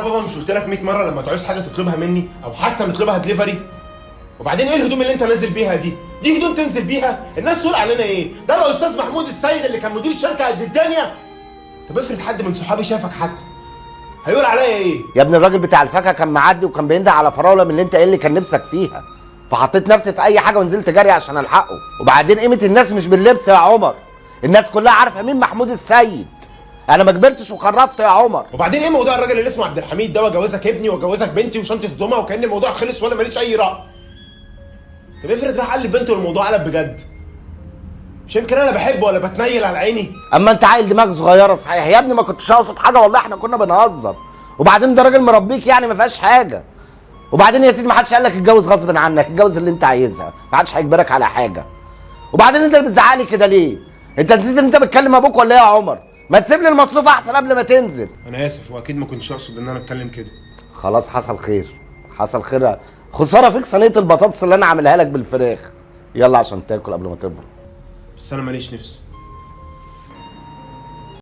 بابا مش قلت لك 100 مره لما تعوز حاجه تطلبها مني او حتى نطلبها دليفري؟ وبعدين ايه الهدوم اللي انت نازل بيها دي؟ دي هدوم تنزل بيها؟ الناس تقول علينا ايه؟ ده الاستاذ محمود السيد اللي كان مدير الشركه قد الدنيا. طب افرض حد من صحابي شافك حتى هيقول عليا ايه؟ يا ابني الراجل بتاع الفاكهه كان معدي وكان بينده على فراوله من اللي انت قايل لي كان نفسك فيها، فحطيت نفسي في اي حاجه ونزلت جري عشان الحقه. وبعدين قيمه الناس مش باللبس يا عمر، الناس كلها عارفه مين محمود السيد. انا ما كبرتش وخرفت يا عمر. وبعدين ايه موضوع الراجل اللي اسمه عبد الحميد ده واجوزك ابني واجوزك بنتي وشنطه هدومها وكأن الموضوع خلص وانا ماليش اي رأي؟ طب افرض راح قال للبنت والموضوع قلب بجد؟ مش يمكن انا بحبه ولا بتنيل على عيني؟ اما انت عيل دماغ صغيره صحيح يا ابني، ما كنتش اقصد حاجه والله، احنا كنا بنهزر. وبعدين ده راجل مربيك يعني ما فيهاش حاجه. وبعدين يا سيدي ما حدش قال لك اتجوز غصب عنك، اتجوز اللي انت عايزها، ما حدش هيجبرك على حاجه. وبعدين انت بتزعلي كده ليه؟ انت نسيت ان انت بتكلم ابوك ولا ايه يا عمر؟ ما تسيب لي المصروف احسن قبل ما تنزل. انا اسف واكيد ما كنتش اقصد ان انا اتكلم كده. خلاص حصل خير، حصل خير. خساره فيك صينيه البطاطس اللي انا عاملها لك بالفراخ. يلا عشان تاكل قبل ما تبرد. بس انا ماليش نفس.